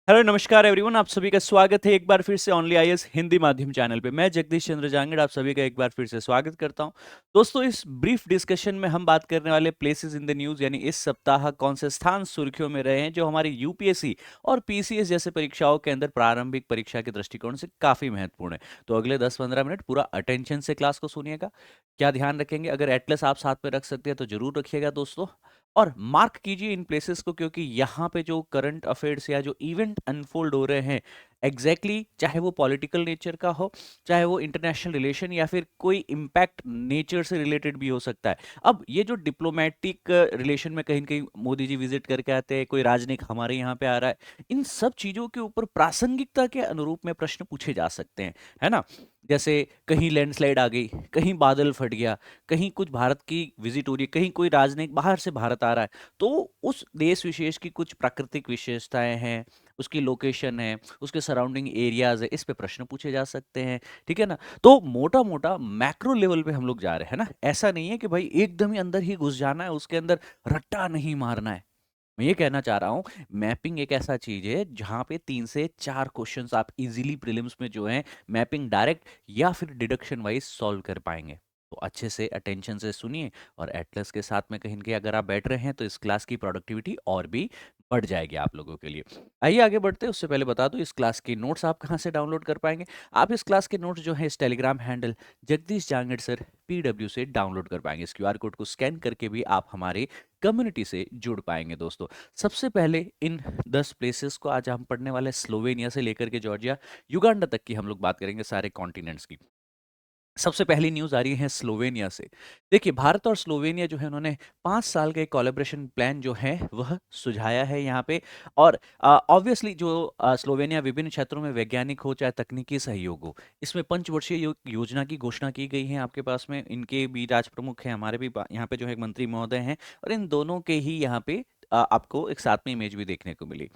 Hello नमस्कार everyone, आप सभी का स्वागत है एक बार फिर से ओनली आईएएस हिंदी माध्यम चैनल पे। मैं जगदीश चंद्र जांगड़ आप सभी का एक बार फिर से स्वागत करता हूं। दोस्तों, इस ब्रीफ डिस्कशन में हम बात करने वाले प्लेसेस इन द न्यूज़, यानी इस सप्ताह कौन से स्थान सुर्खियों में रहे हैं जो हमारी यूपीएससी और पीसीएस जैसे परीक्षाओं के अंदर प्रारंभिक परीक्षा के दृष्टिकोण से काफी महत्वपूर्ण है। तो अगले 10-15 मिनट पूरा अटेंशन से क्लास को सुनिएगा। क्या ध्यान रखेंगे? अगर एटलस आप साथ में रख सकते हैं तो जरूर रखिएगा दोस्तों। और मार्क कीजिए इन प्लेसेस को, क्योंकि यहाँ पे जो करंट अफेयर्स या जो इवेंट अनफोल्ड हो रहे हैं एग्जैक्टली चाहे वो पॉलिटिकल नेचर का हो, चाहे वो इंटरनेशनल रिलेशन या फिर कोई इम्पैक्ट नेचर से रिलेटेड भी हो सकता है। अब ये जो डिप्लोमेटिक रिलेशन में कहीं न कहीं मोदी जी विजिट करके आते हैं, कोई राजनयिक हमारे यहाँ पे आ रहा है, इन सब चीज़ों के ऊपर प्रासंगिकता के अनुरूप में प्रश्न पूछे जा सकते हैं, है ना? जैसे कहीं लैंडस्लाइड आ गई, कहीं बादल फट गया, कहीं कुछ भारत की विजिट हो रही है, कहीं कोई राजनयिक बाहर से भारत आ रहा है, तो उस देश विशेष की कुछ प्राकृतिक विशेषताएं हैं, उसकी लोकेशन है, उसके सराउंडिंग एरियाज है, इस पे प्रश्न पूछे जा सकते हैं। ठीक है ना? तो मोटा मोटा मैक्रो लेवल पे हम लोग जा रहे हैं ना, ऐसा नहीं है कि भाई एकदम ही अंदर ही घुस जाना है, उसके अंदर रट्टा नहीं मारना है। मैं ये कहना चाह रहा हूँ, मैपिंग एक ऐसा चीज है जहां पे 3 से 4 क्वेश्चंस आप इजीली प्रीलिम्स में जो है मैपिंग डायरेक्ट या फिर डिडक्शन वाइज सॉल्व कर पाएंगे। तो अच्छे से अटेंशन से सुनिए, और एटलस के साथ में कहीं न कहीं अगर आप बैठ रहे हैं तो इस क्लास की प्रोडक्टिविटी और भी बढ़ जाएगी आप लोगों के लिए। आइए आगे बढ़ते हैं, उससे पहले बता दूं इस क्लास के नोट्स आप कहाँ से डाउनलोड कर पाएंगे। आप इस क्लास के नोट्स जो है इस Telegram handle Jagdish Jangid sir PW से डाउनलोड कर पाएंगे। इस क्यूआर कोड को स्कैन करके भी आप हमारे कम्युनिटी से जुड़ पाएंगे दोस्तों। सबसे पहले इन 10 प्लेसेस को आज हम पढ़ने वाले हैं, स्लोवेनिया से लेकर के जॉर्जिया युगांडा तक की हम लोग बात करेंगे, सारे कॉन्टिनेंट्स की। सबसे पहली न्यूज़ आ रही है स्लोवेनिया से। देखिए, भारत और स्लोवेनिया जो है उन्होंने 5 साल का एक कोलैबोरेशन प्लान जो है वह सुझाया है यहाँ पे। और ऑब्वियसली जो स्लोवेनिया विभिन्न क्षेत्रों में वैज्ञानिक हो चाहे तकनीकी सहयोग हो, इसमें पंचवर्षीय योजना की घोषणा की गई है। आपके पास में इनके भी राज प्रमुख हैं, हमारे भी यहाँ पे जो है मंत्री महोदय हैं, और इन दोनों के ही यहाँ पे आपको एक साथ में इमेज भी देखने को मिली।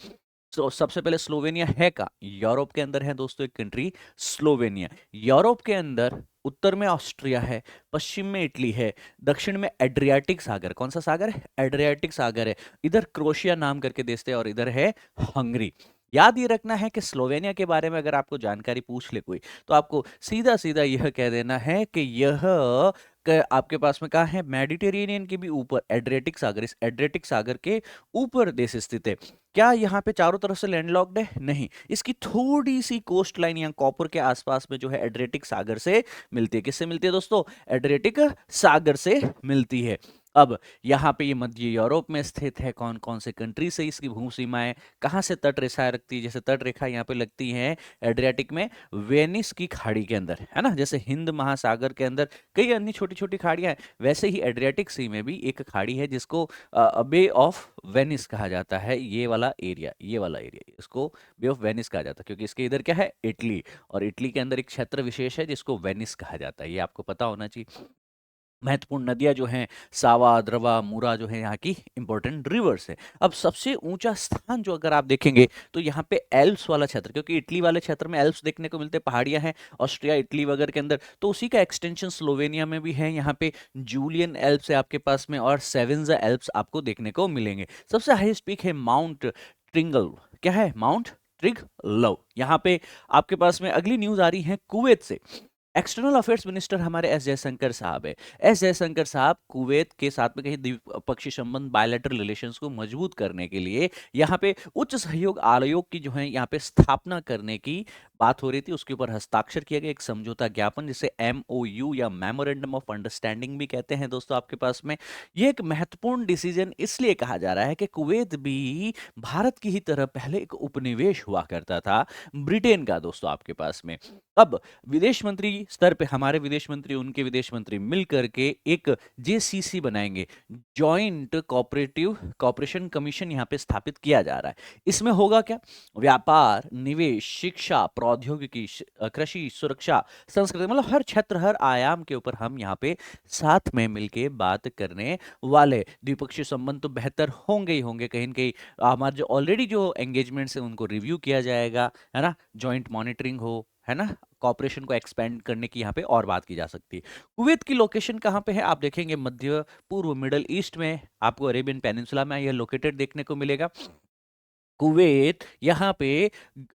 तो सबसे पहले स्लोवेनिया है का यूरोप के अंदर है दोस्तों, एक कंट्री स्लोवेनिया। यूरोप के अंदर उत्तर में ऑस्ट्रिया है, पश्चिम में इटली है, दक्षिण में एड्रियाटिक सागर, कौन सा सागर है? एड्रियाटिक सागर है। इधर क्रोशिया नाम करके देश है, और इधर है हंगरी। याद ये रखना है कि स्लोवेनिया के बारे में अगर आपको जानकारी पूछ ले कोई, तो आपको सीधा सीधा यह कह देना है कि यह आपके पास में कहा है मेडिटेरेनियन के भी ऊपर एड्रियाटिक सागर, इस एड्रियाटिक सागर के ऊपर देश स्थित है। क्या यहाँ पे चारों तरफ से लैंडलॉक्ड है? नहीं, इसकी थोड़ी सी कोस्ट लाइन यहाँ कॉपर के आसपास में जो है एड्रियाटिक सागर से मिलती है। किससे मिलती है दोस्तों? एड्रियाटिक सागर से मिलती है। अब यहाँ पे ये मध्य यूरोप में स्थित है। कौन कौन से कंट्री से इसकी भू सीमाएं, कहाँ से तट रेखाएं रखती है? जैसे तट रेखा यहाँ पे लगती है एड्रियाटिक में वेनिस की खाड़ी के अंदर, है ना? जैसे हिंद महासागर के अंदर कई अन्य छोटी छोटी खाड़ियां हैं, वैसे ही एड्रियाटिक सी में भी एक खाड़ी है जिसको बे ऑफ वेनिस कहा जाता है। ये वाला एरिया, ये वाला एरिया, इसको बे ऑफ वेनिस कहा जाता है, क्योंकि इसके इधर क्या है? इटली, और इटली के अंदर एक क्षेत्र विशेष है जिसको वेनिस कहा जाता है। ये आपको पता होना चाहिए। महत्वपूर्ण नदियां जो हैं सावा, द्रवा, मूरा जो है यहाँ की इंपॉर्टेंट रिवर्स है। अब सबसे ऊंचा स्थान जो अगर आप देखेंगे तो यहाँ पे एल्प्स वाला क्षेत्र, क्योंकि इटली वाले क्षेत्र में एल्प्स देखने को मिलते हैं, पहाड़ियां हैं ऑस्ट्रिया इटली वगैरह के अंदर, तो उसी का एक्सटेंशन स्लोवेनिया में भी है। यहाँ पे जूलियन एल्प्स है आपके पास में, और सेवेंजा एल्प्स आपको देखने को मिलेंगे। सबसे हाईएस्ट पीक है माउंट ट्रिंगल। क्या है? माउंट ट्रिगलव। यहाँ पे आपके पास में अगली न्यूज आ रही है कुवैत से। एक्सटर्नल अफेयर्स मिनिस्टर हमारे एस जयशंकर साहब है। एस जयशंकर साहब कुवैत के साथ में कहीं द्विपक्षीय संबंध, बायलैटरल रिलेशंस को मजबूत करने के लिए यहाँ पे उच्च सहयोग आयोग की जो है यहाँ पे स्थापना करने की बात हो रही थी। उसके ऊपर हस्ताक्षर किया गया एक समझौता ज्ञापन, जिसे एमओयू या मेमोरेंडम ऑफ अंडरस्टैंडिंग भी कहते हैं दोस्तों आपके पास में। ये एक महत्वपूर्ण डिसीजन इसलिए कहा जा रहा है कि कुवैत भी भारत की ही तरह पहले एक उपनिवेश हुआ करता था ब्रिटेन का दोस्तों आपके पास में। अब विदेश मंत्री स्तर पे हमारे विदेश मंत्री, उनके विदेश मंत्री मिल करके एक जेसीसी बनाएंगे, जॉइंट कोऑपरेटिव कॉपरेशन कमीशन यहाँ पे स्थापित किया जा रहा है। इसमें होगा क्या? व्यापार, निवेश, शिक्षा, प्रौद्योगिकी, कृषि, सुरक्षा, संस्कृति, मतलब हर क्षेत्र, हर आयाम के ऊपर हम यहाँ पे साथ में मिलके बात करने वाले। द्विपक्षीय संबंध तो बेहतर होंगे ही होंगे, कहीं न कहीं हमारे जो ऑलरेडी जो एंगेजमेंट्स हैं उनको रिव्यू किया जाएगा, है ना? जॉइंट मॉनिटरिंग हो, है ना? कॉपरेशन को एक्सपेंड करने की यहाँ पे और बात की जा सकती है। कुवैत की लोकेशन कहाँ पे है? आप देखेंगे मध्य पूर्व, मिडल ईस्ट में, आपको अरेबियन पेनिनसुला में यह लोकेटेड देखने को मिलेगा। कुवैत, यहाँ पे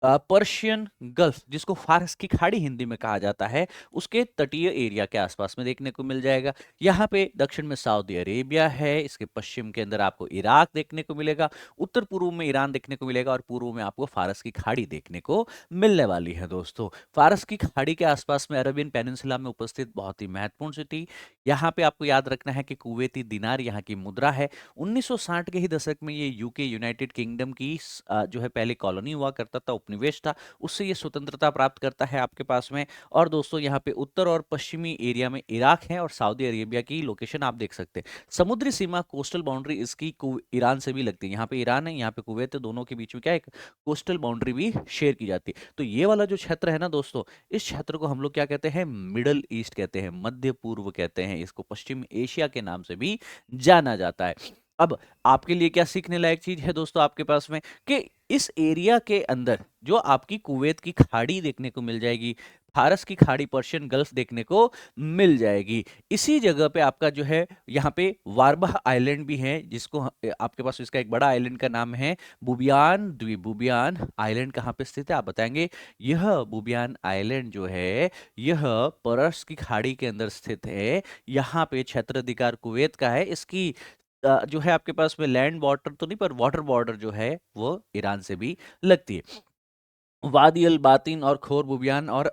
पर्शियन गल्फ जिसको फारस की खाड़ी हिंदी में कहा जाता है, उसके तटीय एरिया के आसपास में देखने को मिल जाएगा। यहाँ पे दक्षिण में सऊदी अरेबिया है, इसके पश्चिम के अंदर आपको इराक देखने को मिलेगा, उत्तर पूर्व में ईरान देखने को मिलेगा और पूर्व में आपको फारस की खाड़ी देखने को मिलने वाली है दोस्तों। फारस की खाड़ी के आसपास में अरबियन पेनिनसुला में उपस्थित बहुत ही महत्वपूर्ण सिटी, यहाँ पे आपको याद रखना है कि कुवैती दिनार यहाँ की मुद्रा है। 1960 के ही दशक में ये यूके यूनाइटेड किंगडम की जो है पहले कॉलोनी हुआ करता था, उपनिवेश था, उससे ये स्वतंत्रता प्राप्त करता है आपके पास में। और दोस्तों यहाँ पे उत्तर और पश्चिमी एरिया में इराक है और सऊदी अरेबिया की लोकेशन आप देख सकते हैं। समुद्री सीमा कोस्टल बाउंड्री इसकी ईरान से भी लगती है, यहाँ पे ईरान है, यहाँ पे कुवैत है, दोनों के बीच में क्या एक कोस्टल बाउंड्री भी शेयर की जाती है। तो ये वाला जो क्षेत्र है ना दोस्तों, इस क्षेत्र को हम लोग क्या कहते हैं, मिडल ईस्ट कहते हैं, मध्य पूर्व कहते हैं, इसको पश्चिम एशिया के नाम से भी जाना जाता है। अब आपके लिए क्या सीखने लायक चीज है दोस्तों आपके पास में, कि इस एरिया के अंदर जो आपकी कुवैत की खाड़ी देखने को मिल जाएगी, फारस की खाड़ी, पर्शियन गल्फ देखने को मिल जाएगी। इसी जगह पे आपका जो है यहाँ पे वारबाह आइलैंड भी है, जिसको आपके पास इसका एक बड़ा आइलैंड का नाम है बुबियान द्वीप। बुबियान आइलैंड कहाँ पे स्थित है आप बताएंगे? यह बुबियान आइलैंड जो है यह परस की खाड़ी के अंदर स्थित है। यहाँ पे क्षेत्राधिकार कुवैत का है। इसकी जो है आपके पास में लैंड वाटर तो नहीं, पर वाटर बॉर्डर जो है वो ईरान से भी लगती है। वादी अल बातिन और खोर बुबियान और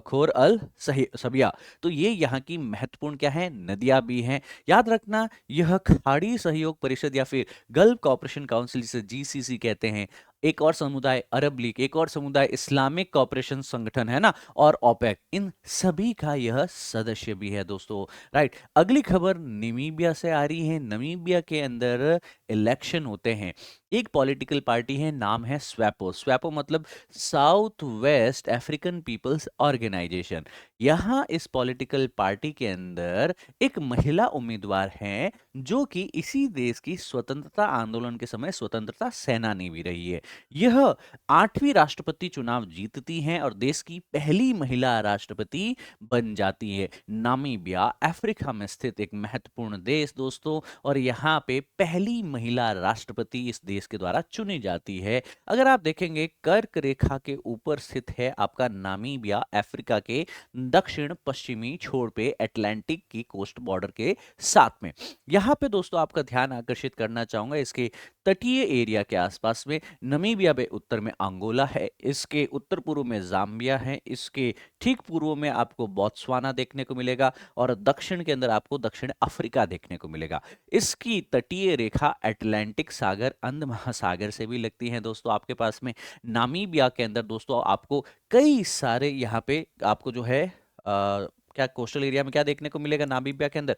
खोर अल सबिया, तो ये यहाँ की महत्वपूर्ण क्या है, नदियां भी हैं। याद रखना यह खाड़ी सहयोग परिषद या फिर गल्फ कॉपरेशन काउंसिल, जिसे जीसीसी कहते हैं, एक और समुदाय अरब लीग, एक और समुदाय इस्लामिक कॉपरेशन संगठन है ना, और ओपेक, इन सभी का यह सदस्य भी है दोस्तों। राइट, अगली खबर नमीबिया से आ रही है। नमीबिया के अंदर इलेक्शन होते हैं। एक पॉलिटिकल पार्टी है, नाम है स्वैपो। स्वैपो मतलब south west African peoples organisation. यहाँ इस पॉलिटिकल पार्टी के अंदर एक महिला उम्मीदवार है जो कि इसी देश की स्वतंत्रता आंदोलन के समय स्वतंत्रता सेनानी भी रही है। यह 8वीं राष्ट्रपति चुनाव जीतती हैं और देश की पहली महिला राष्ट्रपति बन जाती है। नामीबिया अफ्रीका में स्थित एक महत्वपूर्ण देश दोस्तों, और यहाँ पे पहली महिला राष्ट्रपति इस देश के द्वारा चुनी जाती है। अगर आप देखेंगे कर्क रेखा के ऊपर स्थित है आपका नामीबिया, अफ्रीका के दक्षिण पश्चिमी छोर पे अटलांटिक की कोस्ट बॉर्डर के साथ में। यहाँ पे दोस्तों आपका ध्यान आकर्षित करना चाहूंगा इसके तटीय एरिया के आसपास में। नमीबिया में उत्तर में अंगोला है, इसके उत्तर पूर्व में जाम्बिया है, इसके ठीक पूर्व में आपको बोत्सवाना देखने को मिलेगा और दक्षिण के अंदर आपको दक्षिण अफ्रीका देखने को मिलेगा। इसकी तटीय रेखा अटलांटिक सागर, अंध महासागर से भी लगती है दोस्तों आपके पास में। नामीबिया के अंदर दोस्तों आपको कई सारे यहाँ पे आपको जो है क्या कोस्टल एरिया में क्या देखने को मिलेगा नामीबिया के अंदर,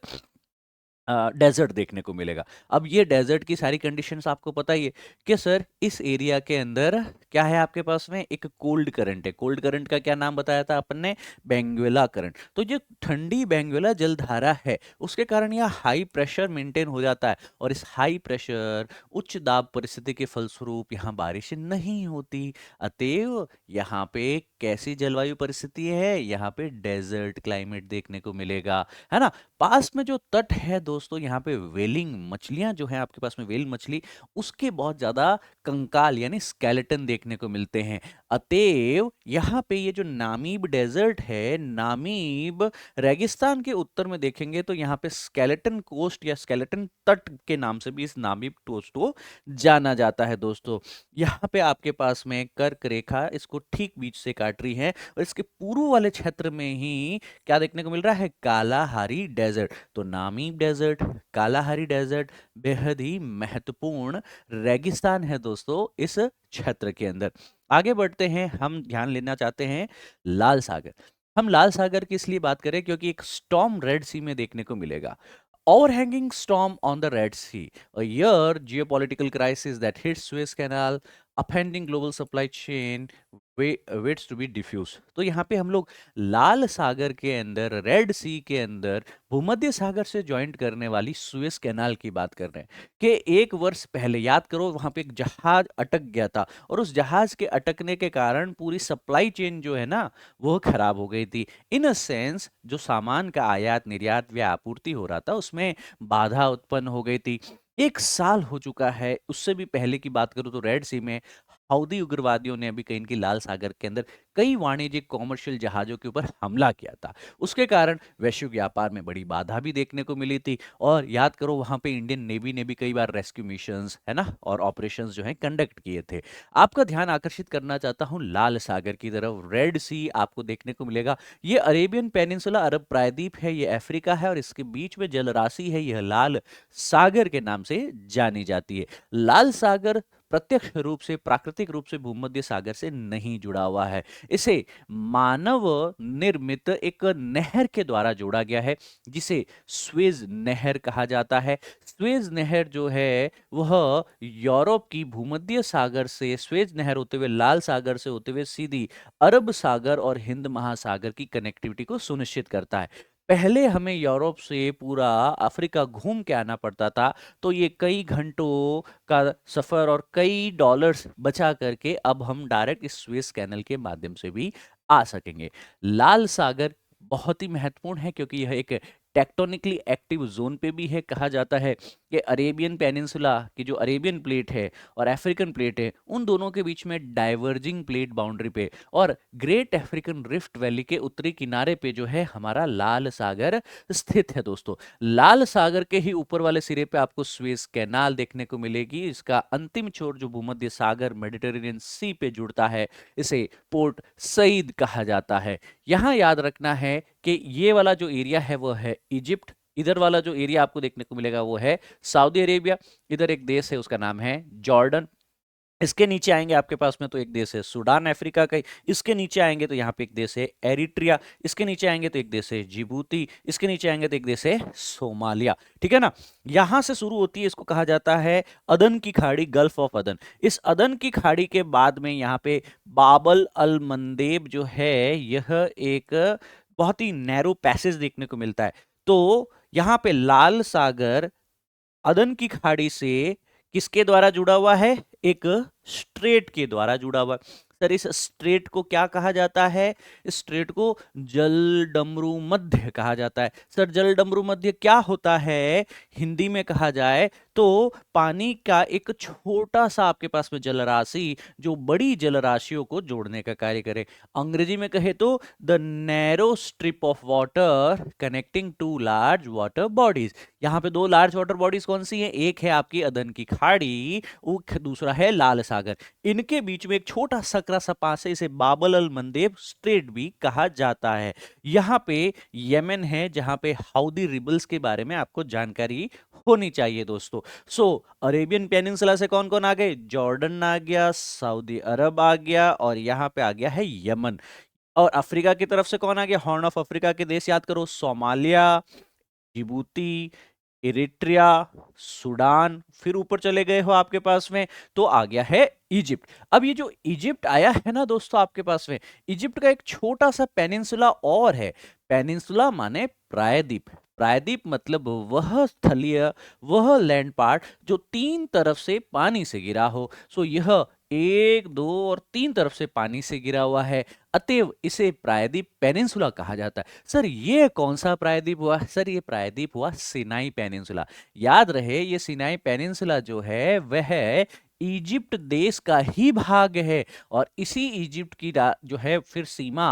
डेजर्ट देखने को मिलेगा। अब ये डेजर्ट की सारी कंडीशंस आपको पता ही है कि सर इस एरिया के अंदर क्या है आपके पास में, एक कोल्ड करंट है। कोल्ड करंट का क्या नाम बताया था अपन ने, बेंगुएला करंट। तो जो ठंडी बेंगुएला जलधारा है उसके कारण यह हाई प्रेशर मेंटेन हो जाता है, और इस हाई प्रेशर उच्च दाब परिस्थिति के फलस्वरूप यहाँ बारिश नहीं होती। अतएव यहाँ पे कैसी जलवायु परिस्थिति है, यहाँ पे डेजर्ट क्लाइमेट देखने को मिलेगा, है ना। पास में जो तट है दोस्तों, यहाँ पे वेलिंग मछलियां जो है आपके पास में, वेल मछली, उसके बहुत ज्यादा कंकाल यानी स्केलेटन देखने को मिलते हैं। अतएव यहाँ पे ये जो नामीब डेजर्ट है, नामीब रेगिस्तान के उत्तर में देखेंगे तो यहाँ पे स्केलेटन कोस्ट या स्केलेटन तट के नाम से भी इस नामीब कोस्ट को जाना जाता है दोस्तों। यहाँ पे आपके पास में कर्क रेखा इसको ठीक बीच से काट रही है, और इसके पूर्व वाले क्षेत्र में ही क्या देखने को मिल रहा है, कालाहारी डेजर्ट। तो नामीब डेजर्ट, कालाहारी डेजर्ट बेहद ही महत्वपूर्ण रेगिस्तान है दोस्तों इस क्षेत्र के अंदर। आगे बढ़ते हैं, हम ध्यान लेना चाहते हैं लाल सागर। हम लाल सागर की इसलिए बात करें क्योंकि एक स्टॉर्म रेड सी में देखने को मिलेगा। Overhanging storm on the Red Sea, a year geopolitical crisis that hits Suez Canal, upending global supply chain, waits to be diffused। तो यहाँ पे हम लोग लाल सागर के अंदर, रेड सी के अंदर भूमध्य सागर से ज्वाइंट करने वाली सुएज कैनाल की बात कर रहे हैं कि एक वर्ष पहले याद करो वहां पे एक जहाज अटक गया था, और उस जहाज के अटकने के कारण पूरी सप्लाई चेन जो है ना वो खराब हो गई थी। इन अ सेंस जो सामान का आयात निर्यात व आपूर्ति हो रहा था उसमें बाधा उत्पन्न हो गई थी। 1 साल हो चुका है, उससे भी पहले की बात करूँ तो रेड सी में हौदी उग्रवादियों ने अभी कहीं न कहीं लाल सागर के अंदर कई वाणिज्यिक कॉमर्शियल जहाज़ों के ऊपर हमला किया था। उसके कारण वैश्विक व्यापार में बड़ी बाधा भी देखने को मिली थी और याद करो वहाँ पे इंडियन नेवी ने भी कई बार रेस्क्यू मिशंस, है ना? और ऑपरेशंस जो हैं कंडक्ट किए थे। आपका ध्यान आकर्षित करना चाहता हूँ लाल सागर की तरफ, रेड सी आपको देखने को मिलेगा। ये अरेबियन पेनिनसुला अरब प्रायद्वीप है, ये अफ्रीका है और इसके बीच में जलराशि है, यह लाल सागर के नाम से जानी जाती है। लाल सागर प्रत्यक्ष रूप से प्राकृतिक रूप से भूमध्य सागर से नहीं जुड़ा हुआ है। इसे मानव निर्मित एक नहर के द्वारा जोड़ा गया है जिसे स्वेज नहर कहा जाता है। स्वेज नहर जो है वह यूरोप की भूमध्य सागर से स्वेज नहर होते हुए लाल सागर से होते हुए सीधी अरब सागर और हिंद महासागर की कनेक्टिविटी को सुनिश्चित करता है। पहले हमें यूरोप से पूरा अफ्रीका घूम के आना पड़ता था, तो ये कई घंटों का सफर और कई डॉलर्स बचा करके अब हम डायरेक्ट इस स्वेज कैनल के माध्यम से भी आ सकेंगे। लाल सागर बहुत ही महत्वपूर्ण है क्योंकि यह एक टेक्टोनिकली एक्टिव जोन पे भी है। कहा जाता है कि अरेबियन पेनिनसुला की जो अरेबियन प्लेट है और अफ्रीकन प्लेट है, उन दोनों के बीच में डाइवर्जिंग प्लेट बाउंड्री पे और ग्रेट अफ्रीकन रिफ्ट वैली के उत्तरी किनारे पे जो है हमारा लाल सागर स्थित है दोस्तों। लाल सागर के ही ऊपर वाले सिरे पे आपको स्वेज कैनाल देखने को मिलेगी। इसका अंतिम छोर जो भूमध्य सागर मेडिटेरेनियन सी पे जुड़ता है, इसे पोर्ट सईद कहा जाता है। यहाँ याद रखना है कि ये वाला जो एरिया है वो है इजिप्ट, इधर वाला जो एरिया आपको देखने को मिलेगा वो है सऊदी अरेबिया, इधर एक देश है उसका नाम है जॉर्डन। इसके नीचे आएंगे आपके पास में तो एक देश है सूडान अफ्रीका का, इसके नीचे आएंगे तो यहाँ पे एक देश है एरिट्रिया, इसके नीचे आएंगे तो एक देश है जिबूती, इसके नीचे आएंगे तो एक देश है सोमालिया। ठीक है ना? यहां से शुरू होती है, इसको कहा जाता है अदन की खाड़ी, गल्फ ऑफ अदन। इस अदन की खाड़ी के बाद में यहाँ पे बाबल अल मंदेब जो है यह एक बहुत ही नैरो पैसेज देखने को मिलता है। तो यहाँ पे लाल सागर अदन की खाड़ी से किसके द्वारा जुड़ा हुआ है? एक स्ट्रेट के द्वारा जुड़ा हुआ है। सर इस स्ट्रेट को क्या कहा जाता है? इस स्ट्रेट को जलडमरू मध्य कहा जाता है। सर जलडमरू मध्य क्या होता है? हिंदी में कहा जाए तो पानी का एक छोटा सा आपके पास में जलराशि जो बड़ी जलराशियों को जोड़ने का कार्य करे। अंग्रेजी में कहे तो the narrow strip of water connecting two large water bodies. यहाँ पे दो लार्ज वाटर बॉडीज कौन सी हैं? एक है आपकी अदन की खाड़ी, दूसरा है लाल सागर। इनके बीच में एक छोटा सकरा सा पास है, इसे बाबल अल मंदेब स्ट्रेट भी कहा जाता है। यहाँ पे यमन है जहाँ पे हाउदी रिबल्स के बारे में आपको जानकारी होनी चाहिए दोस्तों। सो अरेबियन पेनिनसुला से कौन कौन आ गए? जॉर्डन आ गया, सऊदी अरब आ गया और यहाँ पे आ गया है यमन। और अफ्रीका की तरफ से कौन आ गया? हॉर्न ऑफ अफ्रीका के देश याद करो, सोमालिया, जिबूती, इरिट्रिया, सूडान, फिर ऊपर चले गए हो आपके पास में तो आ गया है इजिप्ट। अब ये जो इजिप्ट आया है ना दोस्तों आपके पास में, इजिप्ट का एक छोटा सा पेनिनसुला और है। पेनिनसुला माने प्रायद्वीप। प्रायद्वीप मतलब वह स्थलीय, वह लैंड पार्ट जो तीन तरफ से पानी से घिरा हो। सो यह एक, दो और तीन तरफ से पानी से घिरा हुआ है, अतएव इसे प्रायद्वीप पेनिनसुला कहा जाता है। सर ये कौन सा प्रायद्वीप हुआ? सर ये प्रायद्वीप हुआ सिनाई पेनिनसुला। याद रहे ये सिनाई पेनिनसुला जो है वह इजिप्ट देश का ही भाग है और इसी इजिप्ट की जो है फिर सीमा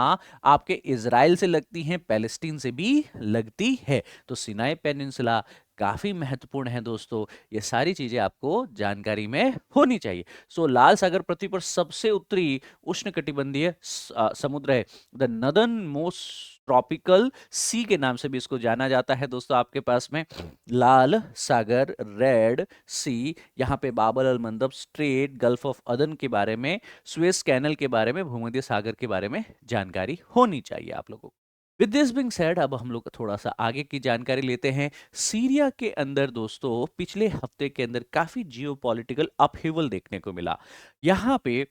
आपके इजराइल से लगती है, पैलेस्टीन से भी लगती है। तो सिनाई पेनिनसुला काफी महत्वपूर्ण है दोस्तों। ये सारी चीजें आपको जानकारी में होनी चाहिए। सो लाल सागर पृथ्वी पर सबसे उत्तरी उष्णकटिबंधीय समुद्र है। द नदर्न मोस्ट ट्रॉपिकल सी के नाम से भी इसको जाना जाता है दोस्तों। आपके पास में लाल सागर, रेड सी, यहाँ पे बाबल अल मंदब स्ट्रेट, गल्फ ऑफ अदन के बारे में, स्वेज कैनल के बारे में, भूमध्य सागर के बारे में जानकारी होनी चाहिए आप लोगों को। विद दिस बिंग सेड अब हम लोग थोड़ा सा आगे की जानकारी लेते हैं। सीरिया के अंदर दोस्तों पिछले हफ्ते के अंदर काफी जियोपॉलिटिकल अपहीवल देखने को मिला। यहाँ पे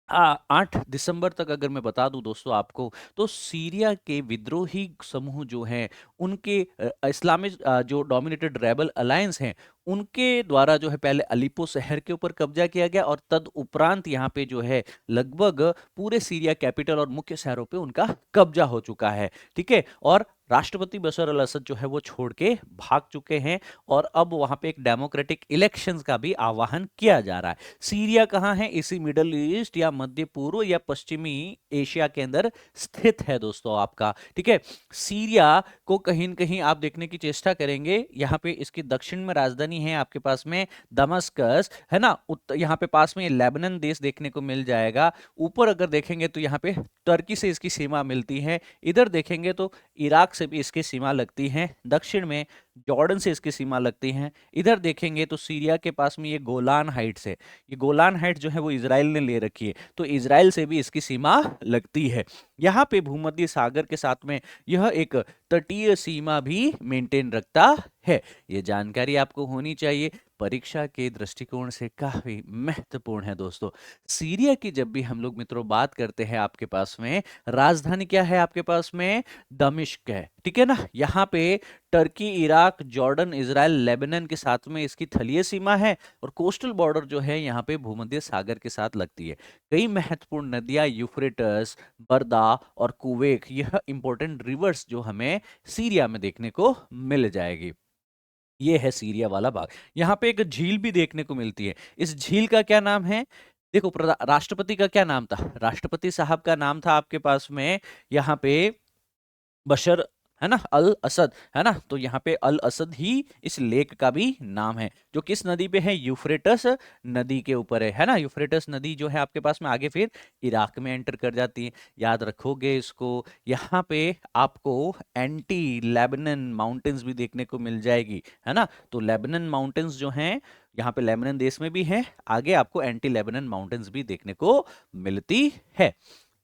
8 दिसंबर तक अगर मैं बता दूं दोस्तों आपको, तो सीरिया के विद्रोही समूह जो हैं उनके इस्लामिक जो डोमिनेटेड रेबल अलायंस हैं उनके द्वारा जो है पहले अलीपो शहर के ऊपर कब्जा किया गया और तद उपरांत यहाँ पे जो है लगभग पूरे सीरिया कैपिटल और मुख्य शहरों पे उनका कब्जा हो चुका है। ठीक है, और राष्ट्रपति बशर अल असद जो है वो छोड़ के भाग चुके हैं और अब वहां पे एक डेमोक्रेटिक इलेक्शंस का भी आह्वान किया जा रहा है। सीरिया कहाँ है? इसी मिडल ईस्ट या मध्य पूर्व या पश्चिमी एशिया के अंदर स्थित है दोस्तों आपका। ठीक है, सीरिया को कहीं न कहीं आप देखने की चेष्टा करेंगे, यहाँ पे इसकी दक्षिण में राजधानी है आपके पास में दमस्कस, है ना। यहाँ पे पास में लेबनान देश देखने को मिल जाएगा। ऊपर अगर देखेंगे तो यहाँ पे टर्की से इसकी सीमा मिलती है। इधर देखेंगे तो इराक से भी इसकी सीमा लगती है। दक्षिण में जॉर्डन से इसकी सीमा लगती है। इधर देखेंगे तो सीरिया के पास में ये गोलान हाइट्स है। ये गोलान हाइट्स जो है वो इजराइल ने ले रखी है, तो इजराइल से भी इसकी सीमा लगती है। यहाँ पे भूमध्य सागर के साथ में यह एक तटीय सीमा भी मेंटेन रखता है। ये जानकारी आपको होनी चाहिए, परीक्षा के दृष्टिकोण से काफी महत्वपूर्ण है दोस्तों। सीरिया की जब भी हम लोग मित्रों बात करते हैं, आपके पास में राजधानी क्या है? आपके पास में दमिश्क है। ठीक है ना, यहाँ पे Turkey, Iraq, Jordan, Israel, Lebanon के साथ में इसकी थलीय सीमा है और कोस्टल बॉर्डर जो है यहाँ पे भूमध्य सागर के साथ लगती है। कई महत्वपूर्ण नदियां यूफ्रेटस, बर्दा और कुवेक, यह इंपॉर्टेंट रिवर्स जो हमें सीरिया में देखने को मिल जाएगी। ये है सीरिया वाला भाग। यहाँ पे एक झील भी देखने को मिलती है। इस झील का क्या नाम है? देखो, राष्ट्रपति का क्या नाम था? राष्ट्रपति साहब का नाम था आपके पास में यहाँ पे बशर, है ना, अल असद, है ना। तो यहाँ पे अल असद ही इस लेक का भी नाम है, जो किस नदी पे है? यूफ्रेटस नदी के ऊपर है ना। यूफ्रेटस नदी जो है आपके पास में आगे फिर इराक में एंटर कर जाती है, याद रखोगे इसको। यहाँ पे आपको एंटी लेबनन माउंटेन्स भी देखने को मिल जाएगी, है ना। तो लेबनन माउंटेन्स जो हैं यहाँ पे लेबनन देश में भी है, आगे आपको एंटी लेबनन माउंटेन्स भी देखने को मिलती है।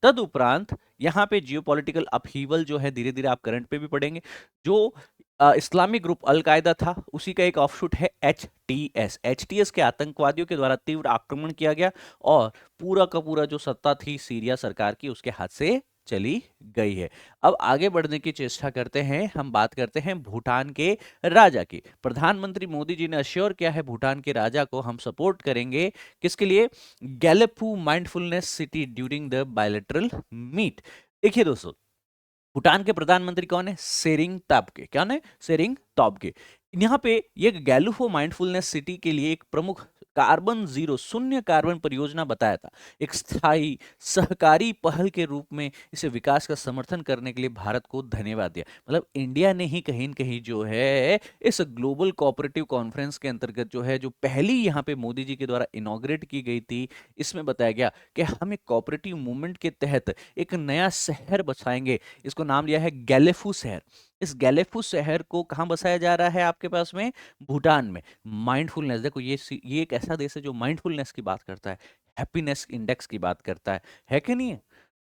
तदुपरांत यहाँ पे जियोपॉलिटिकल अपहीवल जो है, धीरे धीरे आप करंट पे भी पढ़ेंगे। जो इस्लामिक ग्रुप अल कायदा था, उसी का एक ऑफशूट है एचटीएस। एचटीएस के आतंकवादियों के द्वारा तीव्र आक्रमण किया गया और पूरा का पूरा जो सत्ता थी सीरिया सरकार की, उसके हाथ से चली गई है। अब आगे बढ़ने की चेष्टा करते हैं, हम बात करते हैं भूटान के राजा की। प्रधानमंत्री मोदी जी ने अश्योर किया है भूटान के राजा को हम सपोर्ट करेंगे। किसके लिए? Gelephu mindfulness city during the bilateral meet. देखिए दोस्तों, भूटान के प्रधानमंत्री कौन है? सेरिंग ताब्गे। कौन है? सेरिंग ताब्गे। यहाँ पे ये गैलुफो माइंडफुलनेस सिटी के लिए एक प्रमुख कार्बन जीरो, शून्य कार्बन परियोजना बताया था। एक स्थायी सहकारी पहल के रूप में इसे विकास का समर्थन करने के लिए भारत को धन्यवाद दिया। मतलब इंडिया ने ही कहीं न कहीं जो है इस ग्लोबल कोऑपरेटिव कॉन्फ्रेंस के अंतर्गत जो है, जो पहली यहाँ पे मोदी जी के द्वारा इनॉग्रेट की गई थी, इसमें बताया गया कि हम एक कोऑपरेटिव मूवमेंट के तहत एक नया शहर बसाएंगे। इसको नाम दिया है गैलेफू शहर। इस गैलेफू शहर को कहाँ बसाया जा रहा है? आपके पास में भूटान में। माइंडफुलनेस, देखो ये एक ऐसा देश है जो माइंडफुलनेस की बात करता है, हैप्पीनेस इंडेक्स की बात करता है कि नहीं है?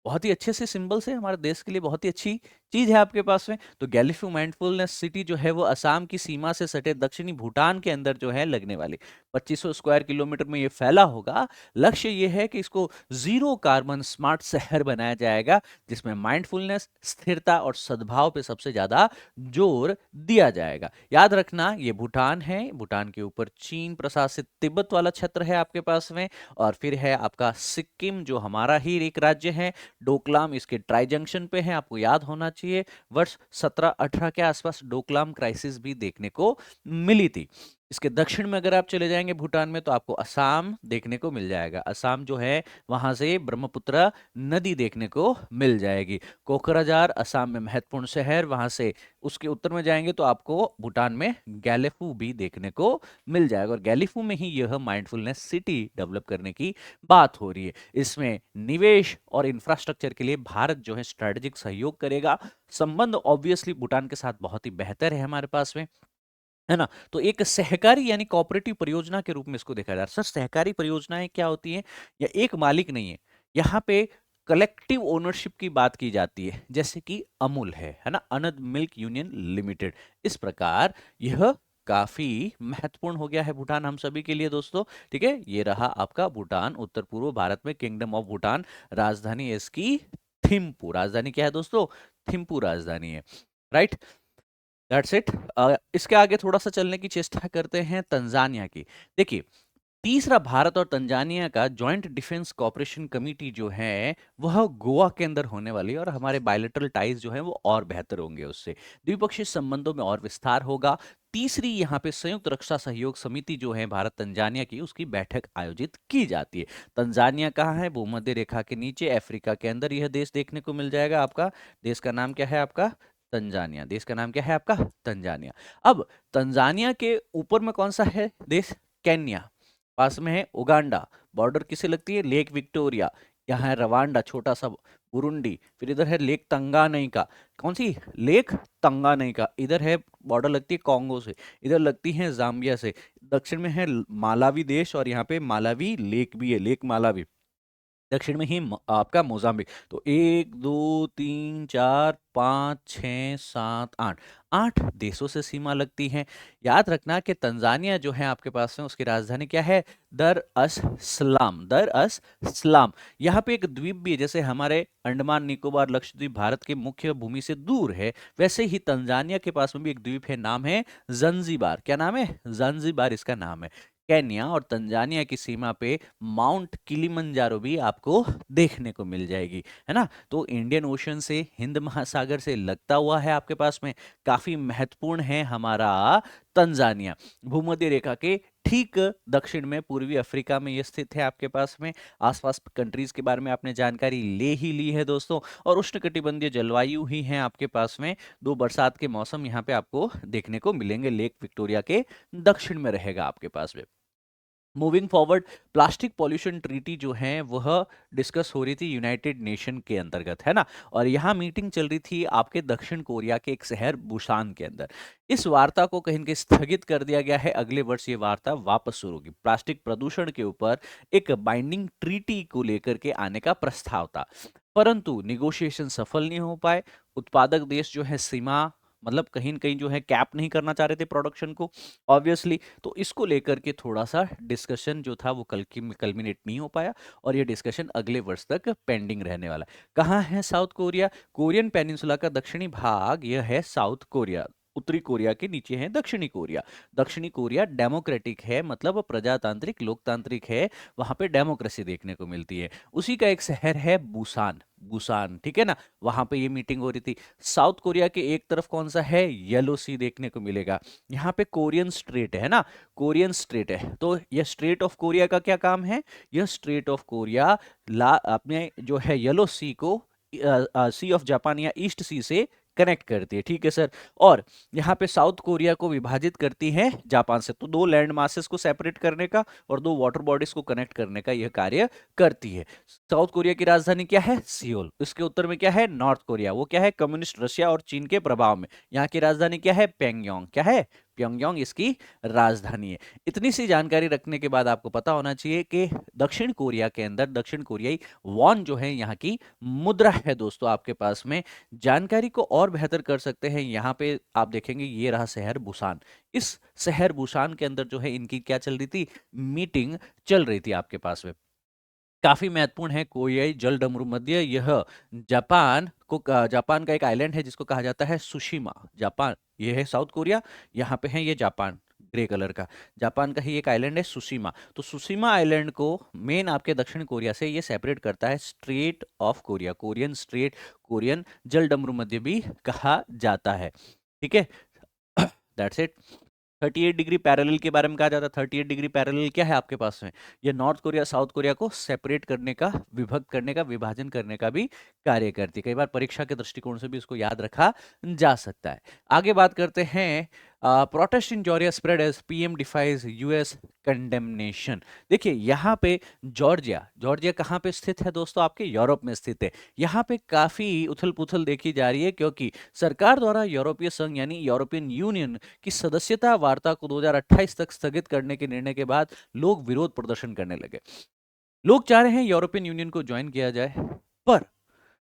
बहुत ही अच्छे से सिंबल्स है, हमारे देश के लिए बहुत ही अच्छी चीज है आपके पास में। तो गैलीफू माइंडफुलनेस सिटी जो है वो असम की सीमा से सटे दक्षिणी भूटान के अंदर जो है लगने वाली 2500 स्क्वायर किलोमीटर में ये फैला होगा। लक्ष्य ये है कि इसको जीरो कार्बन स्मार्ट शहर बनाया जाएगा, जिसमें माइंडफुलनेस, स्थिरता और सद्भाव पे सबसे ज्यादा जोर दिया जाएगा। याद रखना, ये भूटान है, भूटान के ऊपर चीन प्रशासित तिब्बत वाला क्षेत्र है आपके पास में, और फिर है आपका सिक्किम जो हमारा ही एक राज्य है। डोकलाम इसके ट्राई जंक्शन पे है, आपको याद होना चाहिए। वर्ष 1718 के आसपास डोकलाम क्राइसिस भी देखने को मिली थी। इसके दक्षिण में अगर आप चले जाएंगे भूटान में, तो आपको असम देखने को मिल जाएगा। असम जो है वहां से ब्रह्मपुत्र नदी देखने को मिल जाएगी। कोकराझार असम में महत्वपूर्ण शहर, वहां से उसके उत्तर में जाएंगे तो आपको भूटान में गैलेफू भी देखने को मिल जाएगा। और गैलीफू में ही यह माइंडफुलनेस सिटी डेवलप करने की बात हो रही है। इसमें निवेश और इंफ्रास्ट्रक्चर के लिए भारत जो है स्ट्रेटेजिक सहयोग करेगा। संबंध ऑब्वियसली भूटान के साथ बहुत ही बेहतर है हमारे पास में, है ना। तो एक सहकारी यानी कोऑपरेटिव परियोजना के रूप में इसको देखा जा रहा है। सर, सहकारी परियोजनाएं क्या होती हैं? या एक मालिक नहीं है, यहाँ पे कलेक्टिव ओनरशिप की बात की जाती है, जैसे कि अमूल है ना, आनंद मिल्क यूनियन लिमिटेड। इस प्रकार यह काफी महत्वपूर्ण हो गया है भूटान हम सभी के लिए दोस्तों। ठीक है, ये रहा आपका भूटान, उत्तर पूर्व भारत में किंगडम ऑफ भूटान। राजधानी है इसकी थिम्पू। राजधानी क्या है दोस्तों? थिम्पू राजधानी है, राइट। That's it. इसके आगे थोड़ा सा चलने की चेष्टा करते हैं तंजानिया की। देखिए, तीसरा भारत और तंजानिया का जॉइंट डिफेंस कोऑपरेशन कमेटी जो है वह गोवा के अंदर होने वाली है, और हमारे बायलैटरल टाइज जो है वो और बेहतर होंगे उससे, द्विपक्षीय संबंधों में और विस्तार होगा। तीसरी यहाँ पे संयुक्त रक्षा सहयोग समिति जो है भारत तंजानिया की, उसकी बैठक आयोजित की जाती है। तंजानिया कहाँ है? भूमध्य रेखा के नीचे अफ्रीका के अंदर यह देश देखने को मिल जाएगा आपका। देश का नाम क्या है आपका? तंजानिया। देश का नाम क्या है आपका? तंजानिया। अब तंजानिया के ऊपर में कौन सा है देश? केन्या। पास में है उगांडा। बॉर्डर किसे लगती है? Lake Victoria. यहाँ है रवांडा, छोटा सा बुरुंडी। फिर इधर है लेक तंगानिका। कौन सी? लेक तंगानिका। इधर है बॉर्डर लगती है कॉन्गो से, इधर लगती है जाम्बिया से। दक्षिण में है मालावी देश, और यहाँ पे मालावी लेक भी है, लेक मालावी। दक्षिण में ही आपका मोजाम्बिक। तो 1 2 3 4 5 6 7 8, 8 देशों से सीमा लगती है। याद रखना कि तंजानिया जो है आपके पास में, उसकी राजधानी क्या है? दर अस सलाम। दर अस सलाम। यहाँ पे एक द्वीप भी है, जैसे हमारे अंडमान निकोबार लक्षद्वीप भारत के मुख्य भूमि से दूर है, वैसे ही तंजानिया के पास में भी एक द्वीप है, नाम है जंजीबार। क्या नाम है? जंजीबार इसका नाम है। केन्या और तंजानिया की सीमा पे माउंट किलिमंजारो भी आपको देखने को मिल जाएगी, है ना? तो इंडियन ओशन से, हिंद महासागर से लगता हुआ है आपके पास में, काफी महत्वपूर्ण है हमारा तंजानिया। भूमध्य रेखा के ठीक दक्षिण में, पूर्वी अफ्रीका में ये स्थित है आपके पास में। आसपास कंट्रीज के बारे में आपने जानकारी ले ही ली है दोस्तों, और उष्णकटिबंधीय जलवायु ही है आपके पास में। 2 बरसात के मौसम यहाँ पे आपको देखने को मिलेंगे, लेक विक्टोरिया के दक्षिण में रहेगा आपके पास में। Moving forward, plastic pollution treaty जो है वह डिस्कस हो रही थी यूनाइटेड नेशन के अंतर्गत, है ना? और यहाँ मीटिंग चल रही थी आपके दक्षिण कोरिया के एक शहर बुसान के अंदर। इस वार्ता को कहीं न कहीं स्थगित कर दिया गया है, अगले वर्ष ये वार्ता वापस शुरू होगी। प्लास्टिक प्रदूषण के ऊपर एक बाइंडिंग ट्रीटी को लेकर के आने का प्रस्ताव था, परंतु निगोशिएशन सफल नहीं हो पाए। उत्पादक देश जो है सीमा, मतलब कहीं न कहीं जो है कैप नहीं करना चाह रहे थे प्रोडक्शन को, ऑब्वियसली। तो इसको लेकर के थोड़ा-सा डिस्कशन जो था वो कल्मिनेट नहीं हो पाया, और ये डिस्कशन अगले वर्ष तक पेंडिंग रहने वाला है। कहाँ है साउथ कोरिया? कोरियन पेनिनसुला का दक्षिणी भाग यह है साउथ कोरिया। उत्तरी कोरिया के नीचे है दक्षिणी कोरिया। दक्षिणी कोरिया डेमोक्रेटिक है, मतलब प्रजातांत्रिक लोकतांत्रिक है, वहां पे डेमोक्रेसी देखने को मिलती है। उसी का एक शहर है बुसान। बुसान, ठीक है ना? वहां पे ये मीटिंग हो रही थी। साउथ कोरिया के एक तरफ कौन सा है? येलो सी देखने को मिलेगा। यहाँ पे कोरियन स्ट्रेट है ना, कोरियन स्ट्रेट है। तो यह स्ट्रेट ऑफ कोरिया का क्या काम है? यह स्ट्रेट ऑफ कोरिया ला अपने जो है येलो सी को सी ऑफ जापान या ईस्ट सी से कनेक्ट करती है, ठीक है सर। और यहाँ पे साउथ कोरिया को विभाजित करती है जापान से, तो 2 लैंड मासेस को सेपरेट करने का और 2 वाटर बॉडीज को कनेक्ट करने का यह कार्य करती है। साउथ कोरिया की राजधानी क्या है? सियोल। इसके उत्तर में क्या है? North Korea. वो क्या है? कम्युनिस्ट रशिया और चीन के प्रभाव में। यहाँ की राजधानी क्या है? प्योंगयांग। क्या है? प्योंगयांग इसकी राजधानी है। इतनी सी जानकारी रखने के बाद आपको पता होना चाहिए कि दक्षिण कोरिया के अंदर दक्षिण कोरियाई वॉन जो है यहाँ की मुद्रा है दोस्तों आपके पास में। जानकारी को और बेहतर कर सकते हैं, यहाँ पे आप देखेंगे ये रहा शहर बुसान। इस शहर बुसान के अंदर जो है इनकी क्या चल रही थी? मीटिंग चल रही थी आपके पास में। काफी महत्वपूर्ण है कोरियाई जल डमरू मध्य। यह जापान का एक आइलैंड है जिसको कहा जाता है सुशिमा। जापान, ये है साउथ कोरिया, यहाँ पे है ये जापान, ग्रे कलर का। जापान का ही एक आइलैंड है सुशिमा। तो सुशिमा आइलैंड को मेन आपके दक्षिण कोरिया से ये सेपरेट करता है straight of Korea, Korean straight, Korean जल डमरू मध्य भी कहा जाता है, ठीक है। That's it. 38 डिग्री पैरेलल के बारे में कहा जाता है। 38 डिग्री पैरेलल क्या है आपके पास में? ये नॉर्थ कोरिया साउथ कोरिया को सेपरेट करने का, विभक्त करने का, विभाजन करने का भी कार्य करती है। कई बार परीक्षा के दृष्टिकोण से भी इसको याद रखा जा सकता है। आगे बात करते हैं, protest in Georgia spread as PM defies US condemnation. देखिए यहाँ पे जॉर्जिया, जॉर्जिया कहाँ पे स्थित है दोस्तों? आपके यूरोप में स्थित है। यहाँ पे काफी उथल पुथल देखी जा रही है, क्योंकि सरकार द्वारा यूरोपीय संघ यानी यूरोपियन यूनियन की सदस्यता वार्ता को 2028 तक स्थगित करने के निर्णय के बाद लोग विरोध प्रदर्शन करने लगे। लोग चाह रहे हैं यूरोपियन यूनियन को ज्वाइन किया जाए, पर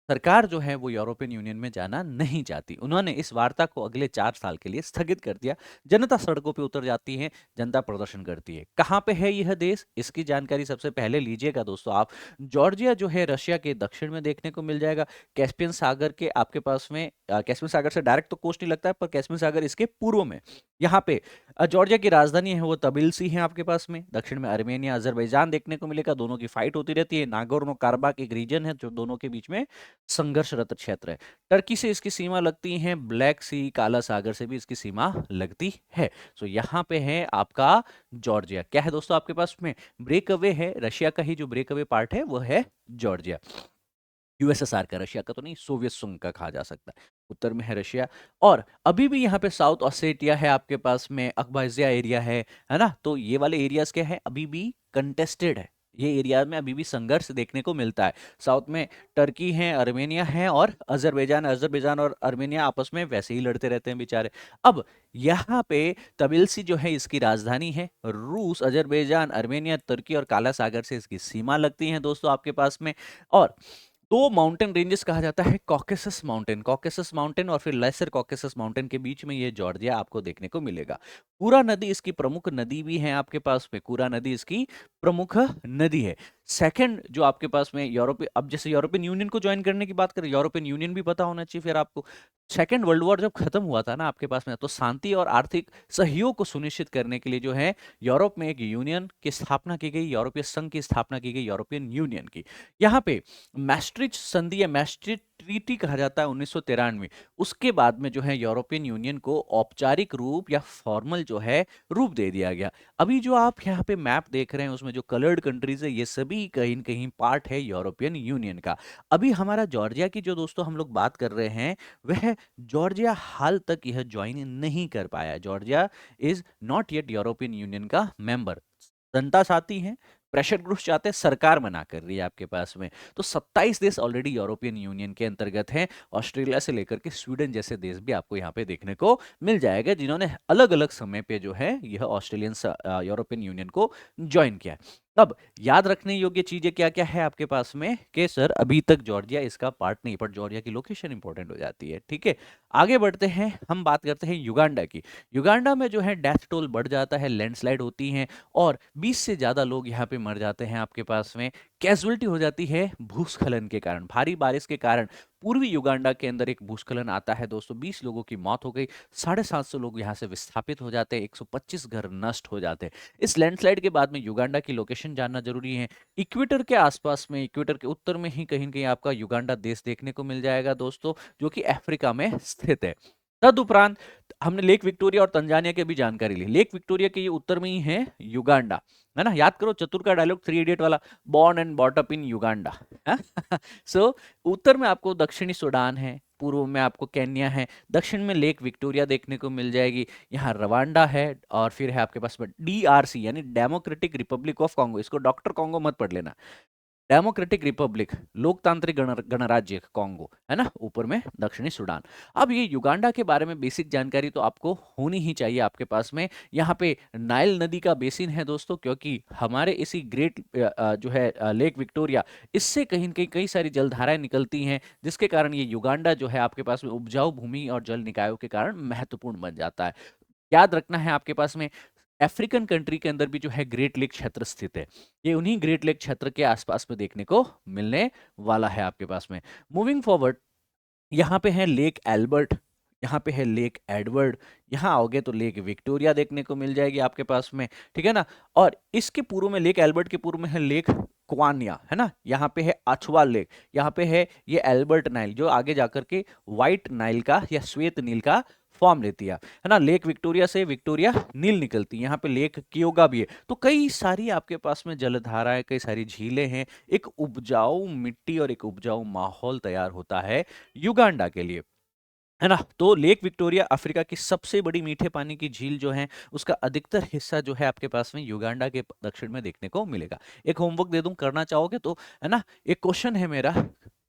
सरकार जो है वो यूरोपियन यूनियन में जाना नहीं चाहती। उन्होंने इस वार्ता को अगले 4 साल के लिए स्थगित कर दिया। जनता सड़कों पे उतर जाती है, जनता प्रदर्शन करती है। कहाँ पे है यह देश? इसकी जानकारी सबसे पहले लीजिएगा दोस्तों आप। जॉर्जिया जो है रशिया के दक्षिण में देखने को मिल जाएगा। कैस्पियन सागर के आपके पास में कैस्पियन सागर से डायरेक्ट तो कोस्ट नहीं लगता है, पर कैस्पियन सागर इसके पूर्व में। यहाँ पे जॉर्जिया की राजधानी है वो तबिलिसी है आपके पास में। दक्षिण में आर्मेनिया, अजरबैजान देखने को मिलेगा। दोनों की फाइट होती रहती है। नागोर्नो कराबाख एक रीजन है जो दोनों के बीच में संघर्षरत क्षेत्र है। टर्की से इसकी सीमा लगती है, ब्लैक सी, काला सागर से भी इसकी सीमा लगती है। सो यहाँ पे है आपका जॉर्जिया। क्या है दोस्तों आपके पास में? ब्रेक अवे है, रशिया का ही जो ब्रेक अवे पार्ट है वो है जॉर्जिया। यूएसएसआर का, रशिया का तो नहीं, सोवियत संघ का कहा जा सकता है। उत्तर में है रशिया। और अभी भी यहाँ पे साउथ ऑसेटिया है आपके पास में, अब्खाज़िया एरिया है ना? तो ये वाले एरियाज क्या है, अभी भी कंटेस्टेड है। ये एरिया में अभी भी संघर्ष देखने को मिलता है। साउथ में टर्की है, आर्मेनिया है और अजरबैजान। अजरबैजान और आर्मेनिया आपस में वैसे ही लड़ते रहते हैं बेचारे। अब यहाँ पे तबिलिसी जो है इसकी राजधानी है। रूस, अजरबैजान, आर्मेनिया, तुर्की और काला सागर से इसकी सीमा लगती है दोस्तों आपके पास में। और दो माउंटेन रेंजेस कहा जाता है, कॉकेसस माउंटेन और फिर लेसर कॉकेसस माउंटेन के बीच में ये जॉर्जिया आपको देखने को मिलेगा। पूरा नदी इसकी प्रमुख नदी भी है आपके पास में। पूरा नदी इसकी प्रमुख नदी है। सेकंड जो आपके पास में यूरोपीय, अब जैसे यूरोपियन यूनियन को ज्वाइन करने की बात करें, यूरोपियन यूनियन भी पता होना चाहिए फिर आपको। सेकंड वर्ल्ड वॉर जब खत्म हुआ था ना आपके पास में, तो शांति और आर्थिक सहयोग को सुनिश्चित करने के लिए जो है यूरोप में एक यूनियन की स्थापना की गई, यूरोपीय संघ की स्थापना की गई, यूरोपियन यूनियन की। यहाँ पे मैस्ट्रिच संधि या मैस्ट्रिच ट्रीटी कहा जाता है 1993। उसके बाद में जो है यूरोपियन यूनियन को औपचारिक रूप या फॉर्मल जो है रूप दे दिया गया। अभी जो आप यहाँ पे मैप देख रहे हैं उसमें जो कलर्ड कंट्रीज है, ये सभी कहीं न कहीं पार्ट है यूरोपियन यूनियन का। अभी हमारा जॉर्जिया की जो दोस्तों हम लोग बात कर रहे हैं, वह जॉर्जिया हाल तक यह ज्वाइन नहीं कर पाया। Georgia is not yet European union का मेंबर। जनता चाहती है, प्रेशर ग्रुप चाहते हैं, सरकार मना कर रही है आपके पास में। तो 27 देश ऑलरेडी यूरोपियन यूनियन के अंतर्गत हैं। ऑस्ट्रेलिया से लेकर के स्वीडन जैसे देश भी आपको यहाँ पे देखने को मिल जाएगा, जिन्होंने अलग अलग समय पे जो है यह ऑस्ट्रेलियन यूरोपियन यूनियन को ज्वाइन किया है। अब याद रखने योग्य चीजें क्या क्या है आपके पास में कि सर अभी तक जॉर्जिया इसका पार्ट नहीं, पर जॉर्जिया की लोकेशन इंपॉर्टेंट हो जाती है। ठीक है, आगे बढ़ते हैं, हम बात करते हैं युगांडा की। युगांडा में जो है डेथ टोल बढ़ जाता है, लैंडस्लाइड होती है और 20 से ज्यादा लोग यहाँ पे मर जाते हैं आपके पास में। कैजुअलिटी हो जाती है भूस्खलन के कारण, भारी बारिश के कारण। पूर्वी युगांडा के अंदर एक भूस्खलन आता है दोस्तों, 20 लोगों की मौत हो गई, 750 लोग यहाँ से विस्थापित हो जाते हैं, 125 घर नष्ट हो जाते हैं। इस लैंडस्लाइड के बाद में युगांडा की लोकेशन जानना जरूरी है। इक्वेटर के आसपास में, इक्वेटर के उत्तर में ही कहीं न कहीं आपका युगांडा देश देखने को मिल जाएगा दोस्तों, जो कि अफ्रीका में स्थित है। तदुपरांत हमने लेक विक्टोरिया और तंजानिया की भी जानकारी ली। लेक विक्टोरिया के ये उत्तर में ही है युगांडा, है ना? याद करो चतुर का डायलॉग, थ्री इडियट वाला, born and bought up in Uganda. So उत्तर में आपको दक्षिणी सूडान है, पूर्व में आपको केन्या है, दक्षिण में लेक विक्टोरिया देखने को मिल जाएगी। यहाँ रवांडा है और फिर है आपके पास में डीआरसी यानी डेमोक्रेटिक रिपब्लिक ऑफ कॉन्गो। इसको डॉक्टर कॉन्गो मत पढ़ लेना, डेमोक्रेटिक रिपब्लिक, लोकतांत्रिक गणराज्य कॉन्गो, है ना? ऊपर में दक्षिणी सूडान। अब ये युगांडा के बारे में बेसिक जानकारी तो आपको होनी ही चाहिए आपके पास में। यहाँ पे नाइल नदी का बेसिन है दोस्तों, क्योंकि हमारे इसी ग्रेट जो है लेक विक्टोरिया, इससे कहीं न कहीं कई सारी जलधाराएं निकलती हैं, जिसके कारण ये युगांडा जो है आपके पास में उपजाऊ भूमि और जल निकायों के कारण महत्वपूर्ण बन जाता है। याद रखना है आपके पास में, अफ्रीकन कंट्री के अंदर भी जो है ग्रेट लेक क्षेत्र स्थित है। ये उन्हीं ग्रेट लेक क्षेत्र के आसपास में देखने को मिलने वाला है आपके पास में। मूविंग फॉरवर्ड, यहाँ पे है लेक एल्बर्ट, यहाँ पे है लेक एडवर्ड, यहाँ आओगे तो लेक विक्टोरिया देखने को मिल जाएगी आपके पास में, ठीक है ना? और इसके पूर्व में, लेक एल्बर्ट के पूर्व में है लेक क्वानिया, है ना? यहाँ पे है अछवा लेक, यहाँ पे है ये एल्बर्ट नाइल, जो आगे जाकर के व्हाइट नाइल का या श्वेत नील का फॉर्म लेती है ना? लेक विक्टोरिया से विक्टोरिया नील निकलती है। यहाँ पे लेक कियोगा भी है। तो कई सारी आपके पास में जलधाराएं, कई सारी झीलें हैं। एक उपजाऊ मिट्टी और एक उपजाऊ माहौल तैयार होता है युगांडा के लिए, है ना? तो लेक विक्टोरिया अफ्रीका की सबसे बड़ी मीठे पानी की झील जो है, उसका अधिकतर हिस्सा जो है आपके पास में युगांडा के दक्षिण में देखने को मिलेगा। एक होमवर्क दे दूं, करना चाहोगे तो, है ना? एक क्वेश्चन है मेरा,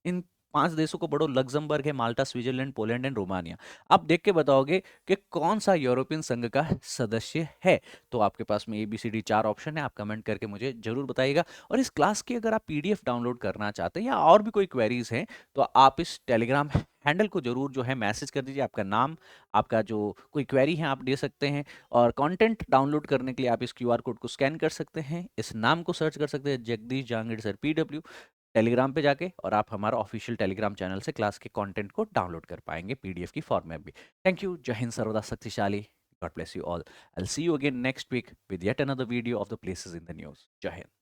इन 5 देशों को पढ़ो, लग्जमबर्ग है, माल्टा, स्विट्जरलैंड, पोलैंड एंड रोमानिया। आप देख के बताओगे कि कौन सा यूरोपियन संघ का सदस्य है। तो आपके पास में ABCD 4 ऑप्शन है, आप कमेंट करके मुझे ज़रूर बताइएगा। और इस क्लास की अगर आप PDF डाउनलोड करना चाहते हैं या और भी कोई क्वेरीज़ हैं, तो आप इस टेलीग्राम हैंडल को ज़रूर जो है मैसेज कर दीजिए। आपका नाम, आपका जो कोई क्वेरी है आप दे सकते हैं, और कंटेंट डाउनलोड करने के लिए आप इस QR कोड को स्कैन कर सकते हैं, इस नाम को सर्च कर सकते हैं, Jagdish Jahangir sir PW, Telegram पे जाके, और आप हमारा ऑफिशियल टेलीग्राम चैनल से क्लास के कंटेंट को डाउनलोड कर पाएंगे PDF की फॉर्म में भी। Thank you. जय हिंद, सर्वदा शक्तिशाली। God bless you all. I will see you again next week with yet another video of the places in the news. जय हिंद।